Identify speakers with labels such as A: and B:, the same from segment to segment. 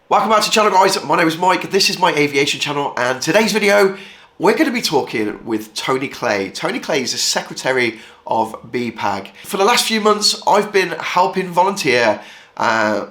A: Welcome back to the channel, guys. My name is Mike. This is my aviation channel, and today's video we're going to be talking with Tony Clay. Tony Clay is the secretary of BPAG. For the last few months, I've been helping volunteer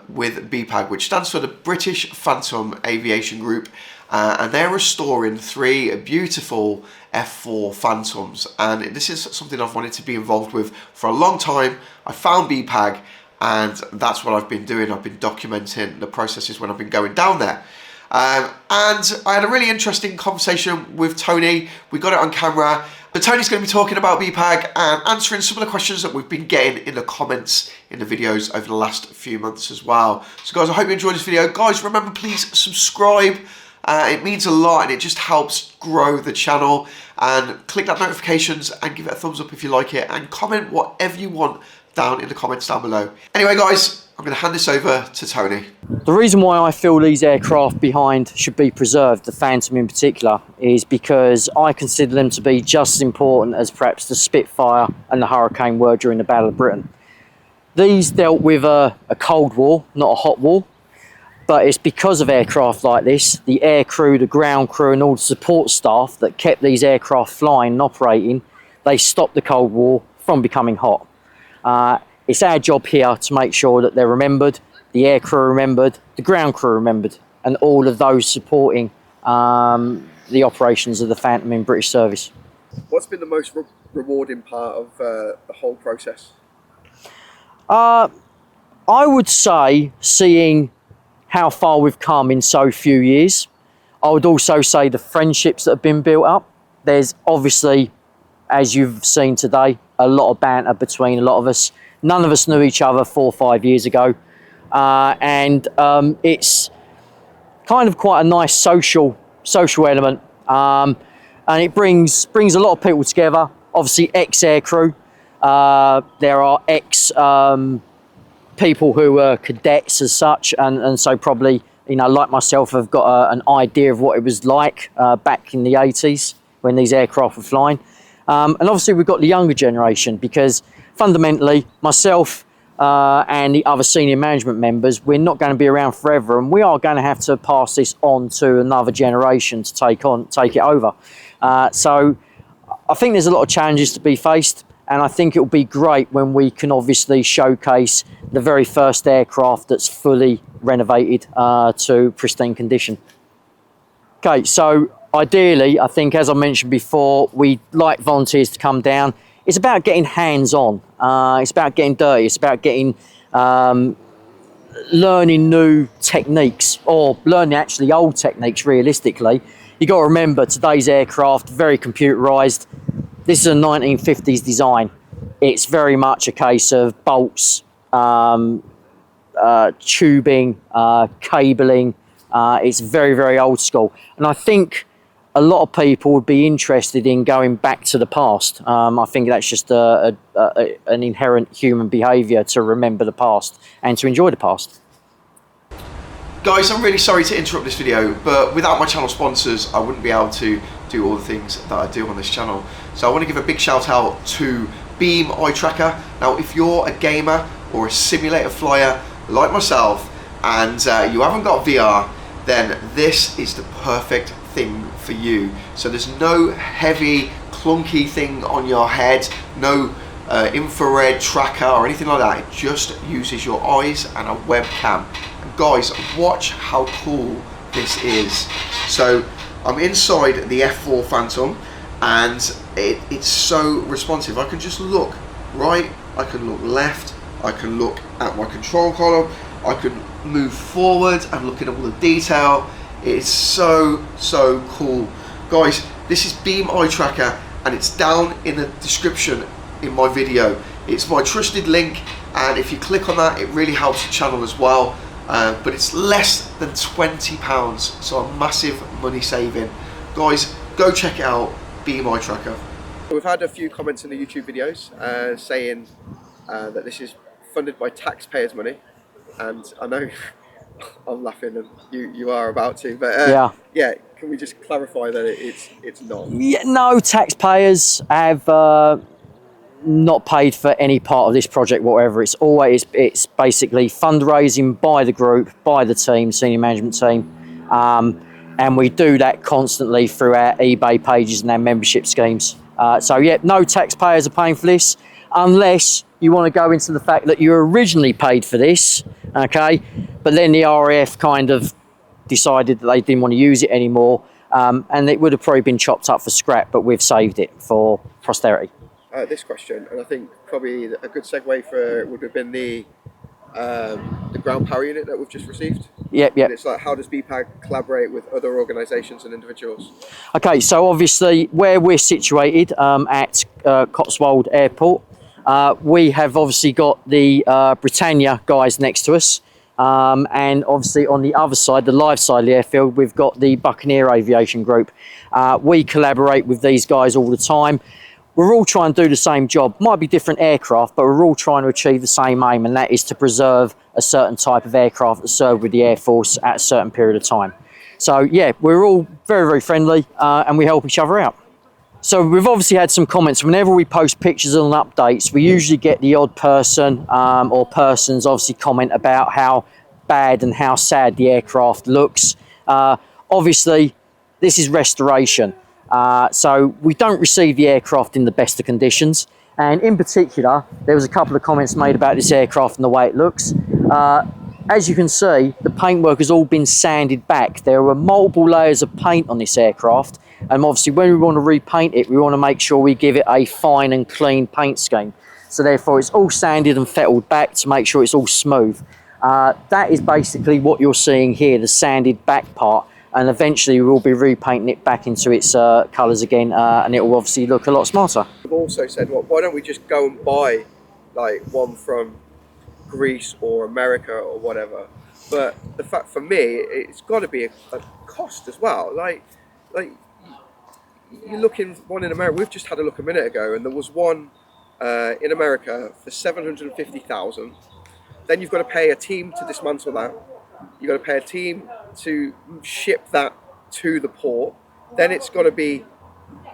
A: with BPAG, which stands for the British Phantom Aviation Group, and they're restoring 3 beautiful F-4 Phantoms. And this is something I've wanted to be involved with for a long time. I found BPAG, and that's what I've been doing. I've been documenting the processes when I've been going down there. And I had a really interesting conversation with Tony. We got it on camera. But Tony's going to be talking about BPAG and answering some of the questions that we've been getting in the comments in the videos over the last few months as well. So guys, I hope you enjoyed this video. Guys, remember, please subscribe. It means a lot and it just helps grow the channel. And click that notifications and give it a thumbs up if you like it. And comment whatever you want down in the comments down below. Anyway, guys, I'm going to hand this over to Tony.
B: The reason why I feel these aircraft behind should be preserved, the Phantom in particular, is because I consider them to be just as important as perhaps the Spitfire and the Hurricane were during the Battle of Britain. These dealt with a Cold War, not a hot war, but it's because of aircraft like this, the air crew, the ground crew and all the support staff that kept these aircraft flying and operating, they stopped the Cold War from becoming hot. It's our job here to make sure that they're remembered, the air crew remembered, the ground crew remembered, and all of those supporting the operations of the Phantom in British service.
A: What's been the most rewarding part of the whole process?
B: I would say seeing how far we've come in so few years. I would also say the friendships that have been built up. There's obviously, as you've seen today, a lot of banter between a lot of us. None of us knew each other 4 or 5 years ago. And it's kind of quite a nice social element. And it brings a lot of people together. Obviously, ex-air crew. There are ex people who were cadets as such, and so probably, you know, like myself, have got an idea of what it was like back in the 80s when these aircraft were flying. And obviously we've got the younger generation, because fundamentally myself and the other senior management members, we're not going to be around forever, and we are going to have to pass this on to another generation to take it over. So I think there's a lot of challenges to be faced, and I think it'll be great when we can obviously showcase the very first aircraft that's fully renovated to pristine condition. Okay, so ideally, I think, as I mentioned before, we'd like volunteers to come down. It's about getting hands-on. It's about getting dirty. It's about getting learning new techniques, or learning actually old techniques. Realistically, you got to remember today's aircraft very computerized. This is a 1950s design. It's very much a case of bolts, tubing, cabling. It's very, very old school, and I think a lot of people would be interested in going back to the past. I think that's just an inherent human behaviour to remember the past and to enjoy the past.
A: Guys, I'm really sorry to interrupt this video, but without my channel sponsors, I wouldn't be able to do all the things that I do on this channel. So I want to give a big shout out to Beam Eye Tracker. Now, if you're a gamer or a simulator flyer like myself, and you haven't got VR, then this is the perfect thing for you. So there's no heavy, clunky thing on your head, no infrared tracker or anything like that. It just uses your eyes and a webcam. And guys, watch how cool this is. So I'm inside the F-4 Phantom, and it's so responsive. I can just look right, I can look left, I can look at my control column, I can move forward and look at all the detail. It's so cool. Guys, this is Beam Eye Tracker, and it's down in the description in my video. It's my trusted link, and if you click on that, it really helps the channel as well. But it's less than £20, so a massive money saving. Guys, go check it out, Beam Eye Tracker. We've had a few comments in the YouTube videos saying that this is funded by taxpayers' money, and I know I'm laughing and you are about to, but yeah, can we just clarify that it's not?
B: Yeah, no, taxpayers have not paid for any part of this project whatever. It's basically fundraising by the group, by the team, senior management team, and we do that constantly through our eBay pages and our membership schemes. So yeah, no taxpayers are paying for this, unless you want to go into the fact that you originally paid for this, okay, but then the RAF kind of decided that they didn't want to use it anymore, and it would have probably been chopped up for scrap, but we've saved it for posterity.
A: This question, and I think probably a good segue for it would have been the ground power unit that we've just received.
B: Yep.
A: And it's like, how does BPAG collaborate with other organisations and individuals?
B: Okay, so obviously where we're situated at Cotswold Airport, we have obviously got the Britannia guys next to us, and obviously on the other side, the live side of the airfield, we've got the Buccaneer Aviation Group. We collaborate with these guys all the time. We're all trying to do the same job. Might be different aircraft, but we're all trying to achieve the same aim, and that is to preserve a certain type of aircraft that served with the Air Force at a certain period of time. So yeah, we're all very, very friendly, and we help each other out. So we've obviously had some comments. Whenever we post pictures and updates, we usually get the odd person or persons obviously comment about how bad and how sad the aircraft looks. Obviously, this is restoration. So we don't receive the aircraft in the best of conditions, and in particular there was a couple of comments made about this aircraft and the way it looks. As you can see, the paintwork has all been sanded back. There were multiple layers of paint on this aircraft, and obviously when we want to repaint it, we want to make sure we give it a fine and clean paint scheme. So therefore it's all sanded and fettled back to make sure it's all smooth. That is basically what you're seeing here, the sanded back part. And eventually we'll be repainting it back into its colours again, and it will obviously look a lot smarter.
A: We've also said, well, why don't we just go and buy like one from Greece or America or whatever? But the fact for me, it's got to be a cost as well. Like you're looking one in America. We've just had a look a minute ago, and there was one in America for $750,000. Then you've got to pay a team to dismantle that. You've got to pay a team to ship that to the port. Then it's got to be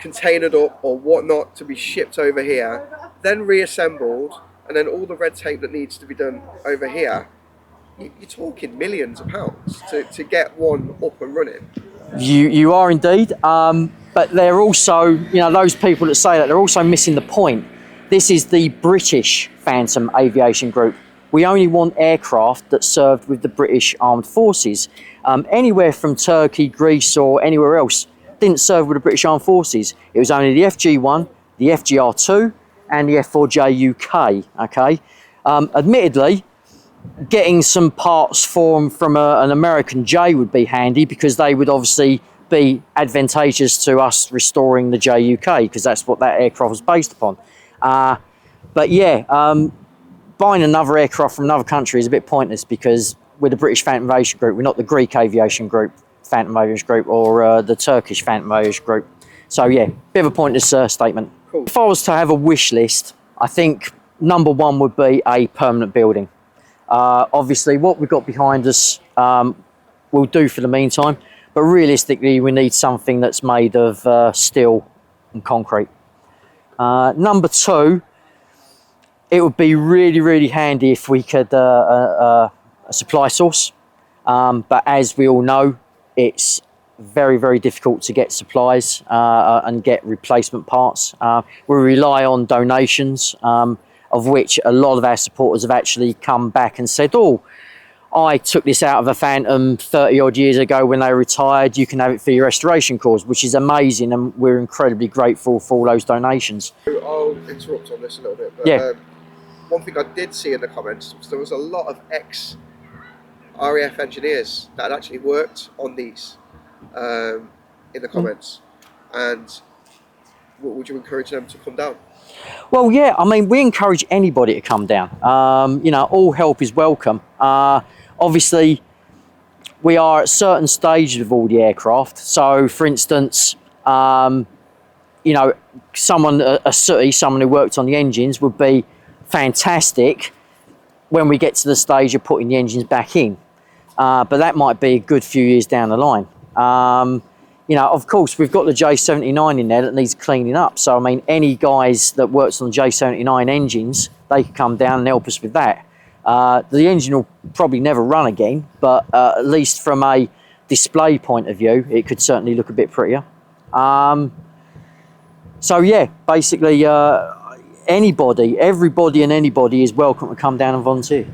A: containered up or whatnot to be shipped over here, then reassembled, and then all the red tape that needs to be done over here. You're talking millions of pounds to get one up and running.
B: You are indeed, but they're also, you know, those people that say that, they're also missing the point. This is the British Phantom Aviation Group. We only want aircraft that served with the British Armed Forces. Anywhere from Turkey, Greece or anywhere else didn't serve with the British Armed Forces. It was only the FG1, the FGR2 and the F4J UK, okay? Admittedly, getting some parts from an American J would be handy, because they would obviously be advantageous to us restoring the JUK, because that's what that aircraft was based upon. But yeah, buying another aircraft from another country is a bit pointless, because we're the British Phantom Aviation Group. We're not the Greek Aviation Group, Phantom Aviation Group, or the Turkish Phantom Aviation Group. So yeah, bit of a pointless statement. Cool. If I was to have a wish list, I think number one would be a permanent building. Obviously, what we've got behind us will do for the meantime, but realistically, we need something that's made of steel and concrete. Number two, it would be really, really handy if we could a supply source, but as we all know, it's very, very difficult to get supplies and get replacement parts. We rely on donations, of which a lot of our supporters have actually come back and said, oh, I took this out of a Phantom 30 odd years ago when they retired, you can have it for your restoration cause, which is amazing, and we're incredibly grateful for all those donations.
A: I'll interrupt on this a little bit, but
B: yeah.
A: One thing I did see in the comments was there was a lot of ex-RAF engineers that had actually worked on these in the comments, and would you encourage them to come down?
B: Well, yeah, I mean, we encourage anybody to come down. You know, all help is welcome. Obviously, we are at certain stages of all the aircraft. So, for instance, you know, someone who worked on the engines would be fantastic when we get to the stage of putting the engines back in. But that might be a good few years down the line. you know, of course, we've got the J79 in there that needs cleaning up. So, I mean, any guys that works on the J79 engines, they could come down and help us with that. The engine will probably never run again, but at least from a display point of view, it could certainly look a bit prettier. So, yeah, basically, everybody and anybody is welcome to come down and volunteer.